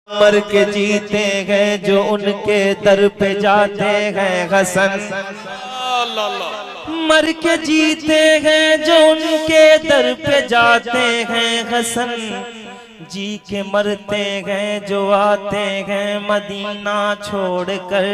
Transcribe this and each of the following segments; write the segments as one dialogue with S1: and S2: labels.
S1: मर के जीते हैं जो उनके दर पे जाते हैं हसन। मर के जीते हैं जो उनके दर पे जाते हैं हसन। जी के मरते हैं जो आते हैं मदीना छोड़कर।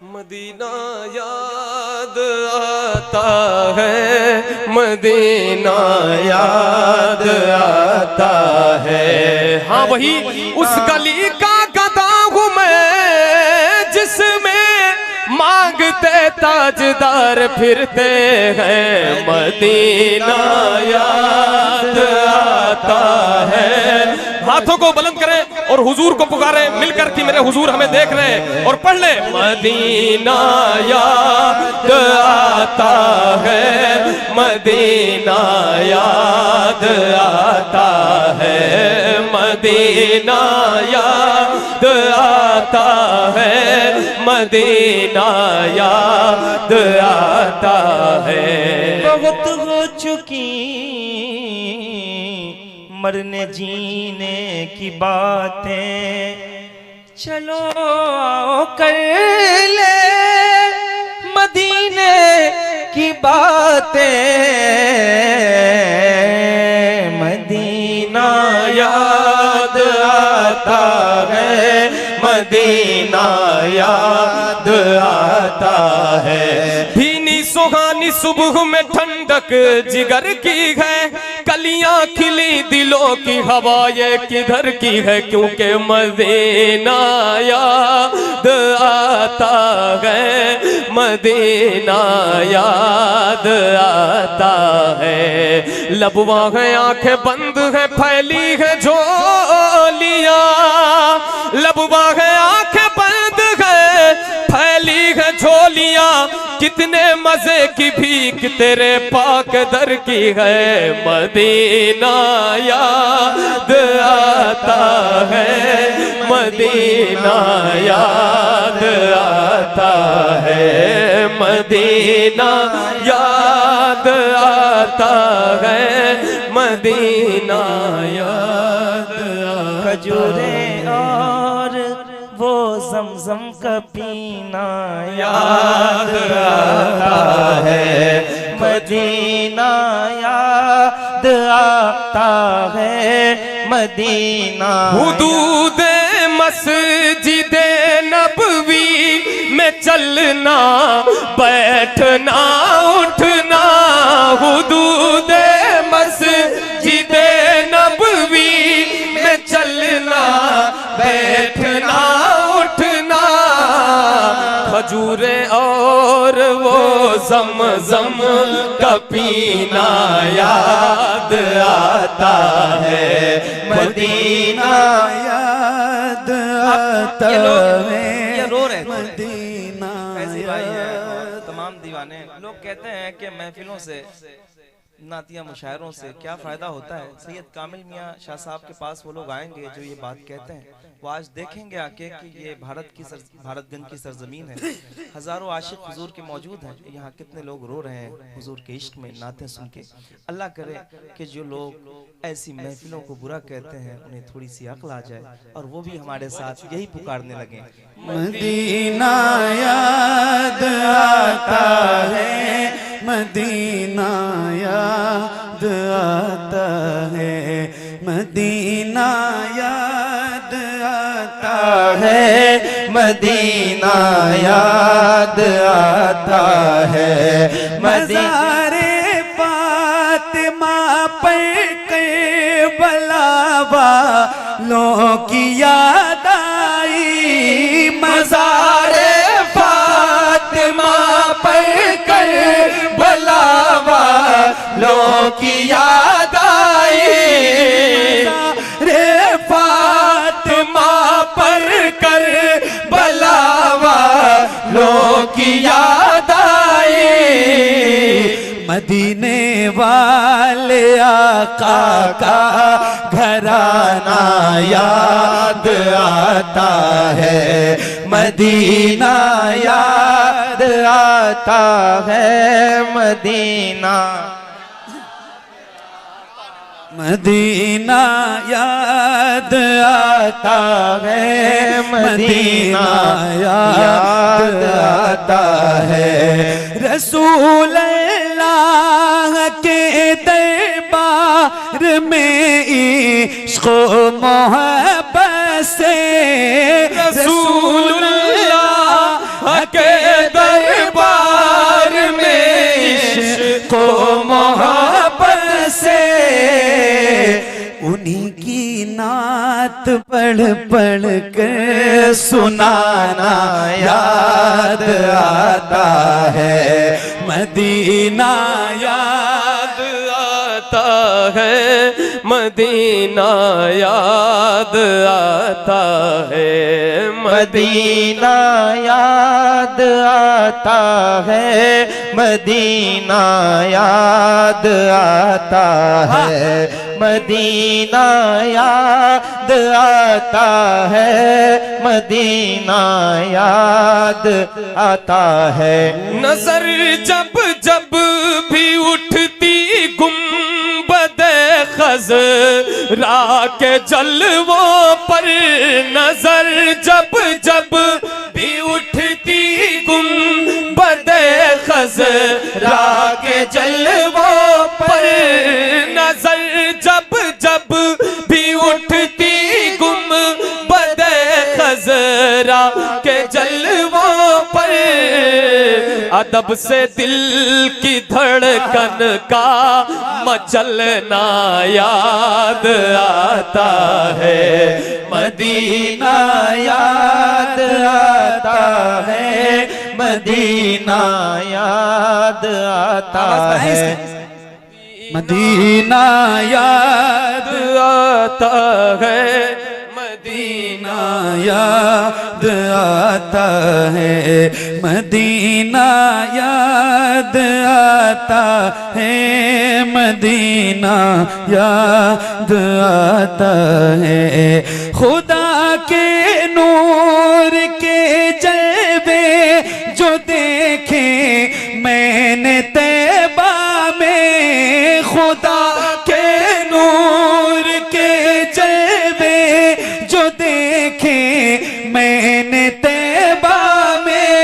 S2: मदीना याद आता है, मदीना याद आता है। हाँ वही उस गली का गधा हूँ मैं जिसमें मांगते ताजदार फिरते हैं। मदीना याद आता है। हाथों को बुलंद करें और हुजूर को पुकारें मिलकर कि मेरे हुजूर हमें देख रहे हैं, और पढ़ ले मदीना याद आता है, मदीना याद आता है, मदीना याद आता है, मदीना याद आता है।
S1: बहुत हो चुकी मरने जीने की बातें, चलो आओ कर ले मदीने की बातें। मदीना याद आता है, मदीना याद आता है।
S2: भीनी सुहानी सुबह में ठंडक जिगर की है, कलियां खिली दिलों की हवा ये किधर की है। क्योंकि मदीना याद आता है, मदीना याद आता है। लबवा है आंखें बंद है फैली है झोलियां, लबवा है आंखें बंद है फैली है झोलियां। कितने मजे की भीख तेरे पाक दर की है। मदीना याद आता है, मदीना याद आता है, मदीना याद आता है, मदीना याद आता।
S1: खजूरे और वो ज़मज़म का पीना याद आता है। मदीना याद आता है, मदीना।
S2: हुदूद मस्जिद नबवी में चलना बैठना उठना। हुदूद मस्जिद नबवी में चलना बैठना उठना। खजूरे और वो ज़मज़म का पीना याद आता है। मदीना याद आता है,
S1: ये रो रहे
S2: मदीना याद।
S1: तमाम दीवाने लोग कहते हैं कि महफिलों से नातिया मुशायरों से क्या फ़ायदा होता है। सैयद कामिल मियाँ शाह साहब के पास वो लोग आएंगे जो ये बात कहते हैं, वो आज देखेंगे आके कि ये भारतगंज की सरजमीन है। हज़ारों आशिक हुजूर के मौजूद हैं। यहाँ कितने लोग रो रहे हैं हुजूर के इश्क में नाते सुन के। अल्लाह करे कि जो लोग ऐसी महफिलों को बुरा कहते हैं उन्हें थोड़ी सी अक्ल आ जाए और वो भी हमारे साथ यही पुकारने लगे।
S3: मदीना याद आता है, मदीना याद आता है, मदीना याद आता है, मदीना याद आता है। मज़ारे फातिमा पर करबला वालों की याद आई। मज़ारे फातिमा पर करबला वालों की याद आई। रे फातिमा पर करबला वालों की याद आई। मदीने वाले आका का घराना याद आता है। मदीना याद आता है, मदीना मदीना याद आता है, मदीना याद आता है। रसूल अल्लाह के दरबार में इश्क़ मोहब्बत से, रसूल अल्लाह के दरबार में इश्क़ मोहब्बत से उन्हीं की नात पढ़ पढ़ कर सुनाना याद आता है, मदीना याद
S2: आता है, मदीना याद आता है,
S1: मदीना याद आता है, मदीना याद आता है, मदीना याद आता है, मदीना याद आता है।
S2: नजर जब जब भी उठती गुंबदे खज़रा के जलवों पर, नजर जब जब भी उठती गुंबदे खज़रा के जलवों पर, नजर जब जब भी उठती गुंबदे खज़रा के जलवों पर, अदब से दिल की धड़कन का मचलना याद आता है,
S3: मदीना याद आता है, मदीना याद आता है, मदीना याद
S2: आता है, मदीना
S3: याद आता है, मदीना याद आता है, मदीना याद आता है। खुदा के नूर के जलवे जो देखे मैंने तैबा में, खुदा के नूर के जलवे जो देखे मैंने तैबा में,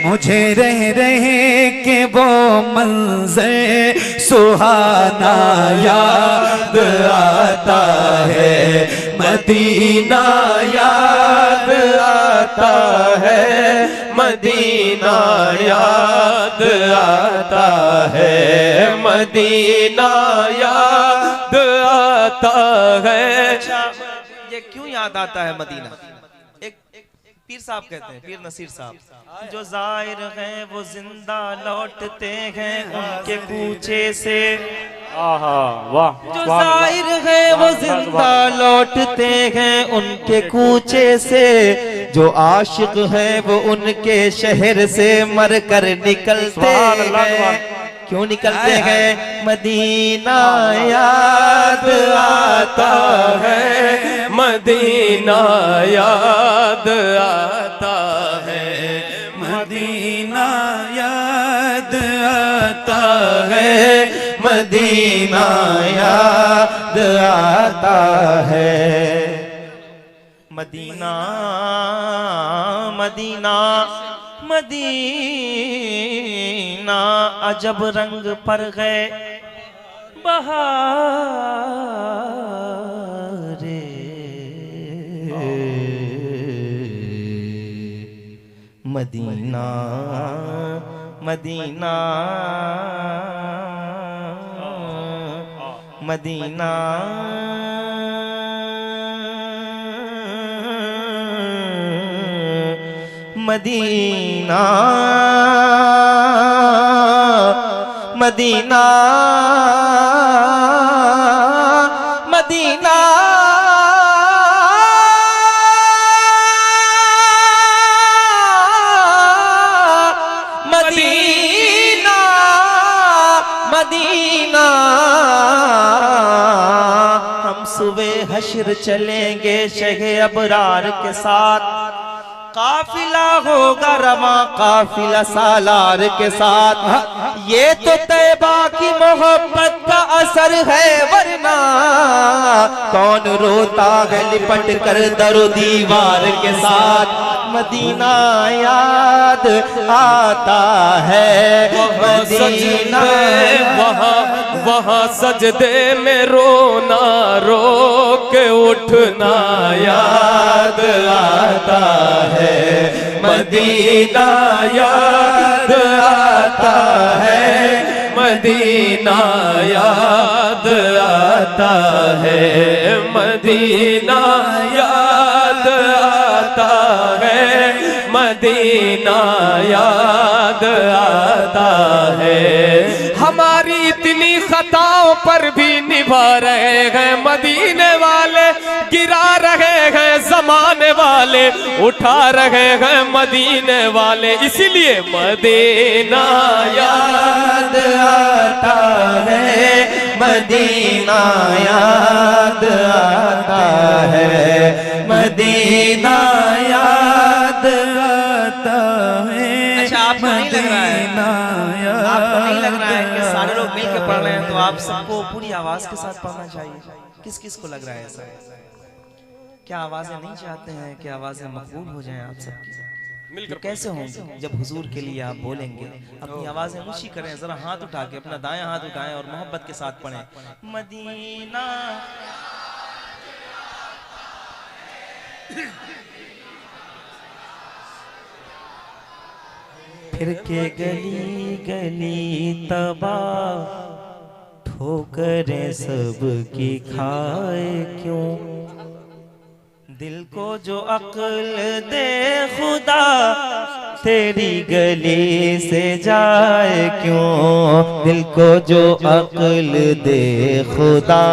S3: मुझे रह रहे के वो मंज़र सुहाना याद आता है, मदीना याद आता है, मदीना याद आता है, मदीना याद आता है।
S1: ये क्यों याद आता है मदीना? एक पीर साहब कहते हैं, पीर नसीर साहब, जो जाहिर हैं वो जिंदा लौटते हैं उनके कूचे से,
S2: वाह,
S1: जो जाहिर है वो जिंदा लौटते हैं उनके कूचे से, जो आशिक है वो उनके शहर से मर कर निकलते हैं। क्यों निकलते हैं? मदीना याद आता है,
S2: मदीना याद आता है,
S3: मदीना याद आता है, मदीना याद आता है।
S1: मदीना मदीना मदीना अजब रंग पर गए बहारे, Medina Medina Medina Medina Medina Medina Medina Medina हम सुबह हश्र चलेंगे शहे अबरार के साथ, काफिला होगा रवा काफिला सालार के साथ,
S3: ये तो तैबा की मोहब्बत का असर है, वरना कौन रोता है लिपट कर दरो दीवार के साथ। मदीना याद आता है, मदीना
S2: वहाँ सजदे में रोना, रो के उठना
S3: याद आता है, मदीना याद आता है, मदीना याद आता है, मदीना याद आता है, मदीना याद आता है। हमारी इतनी खताओं पर भी निभा रहे हैं मदीने वाले, गिरा रहे हैं जमाने वाले, उठा रहे हैं मदीने वाले। इसीलिए मदीना याद आता है, मदीना याद आता है, मदीना याद आता है।
S1: अच्छा, आपको नहीं लग रहा है, आपको नहीं लग रहा है कि सारे लोग मिल के पढ़ रहे हैं तो आप सबको पूरी आवाज के साथ पढ़ना चाहिए? किस किस को लग रहा है ऐसा? क्या आवाजें नहीं चाहते हैं कि आवाजें मकबूल हो जाएं आप सबकी? तो कैसे होंगे जब हुजूर के लिए आप बोलेंगे? अपनी आवाजें ऊंची करें, जरा हाथ उठा के अपना दायां हाथ उठाएं और मोहब्बत के साथ पढ़ें मदीना। फिर के गली गली तबाह, ठोकरें सबकी खाए क्यों? दिल को जो अक्ल दे खुदा, तेरी गली से जाए क्यों? दिल को जो अक्ल दे खुदा,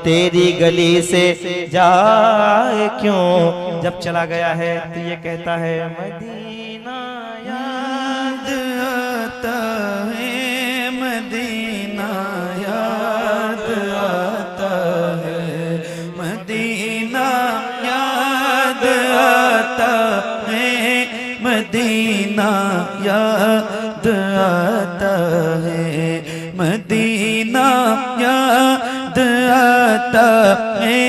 S1: तेरी गली से जाए क्यों? जब चला गया है तो ये कहता है मदीना याद आता है, मदीना याद आता है, मदीना याद आता है, मदीना याद आता है, मदीना याद आता है,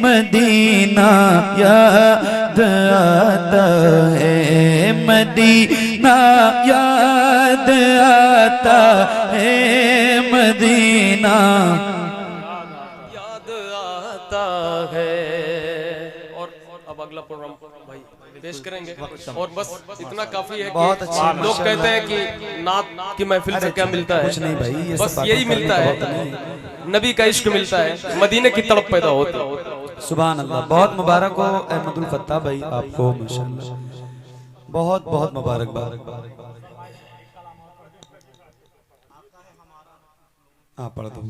S1: मदीना याद आता है, मदीना याद आता है, मदीना
S2: याद आता है। और अब अगला प्रोग्राम भाई पेश करेंगे और बस इतना काफी है।
S3: बहुत
S2: कि
S3: अच्छे
S2: लोग कहते हैं कि नात की महफिल से क्या मिलता है?
S3: कुछ नहीं भाई, ये
S2: बस यही मिलता है, नबी का इश्क मिलता है, मदीने की तड़प पैदा होती है।
S3: सुभान अल्लाह। बहुत मुबारक हो अहमदुल फत्ताह भाई आपको, माशाअल्लाह बहुत बहुत मुबारकबाद। हाँ पढ़ दो।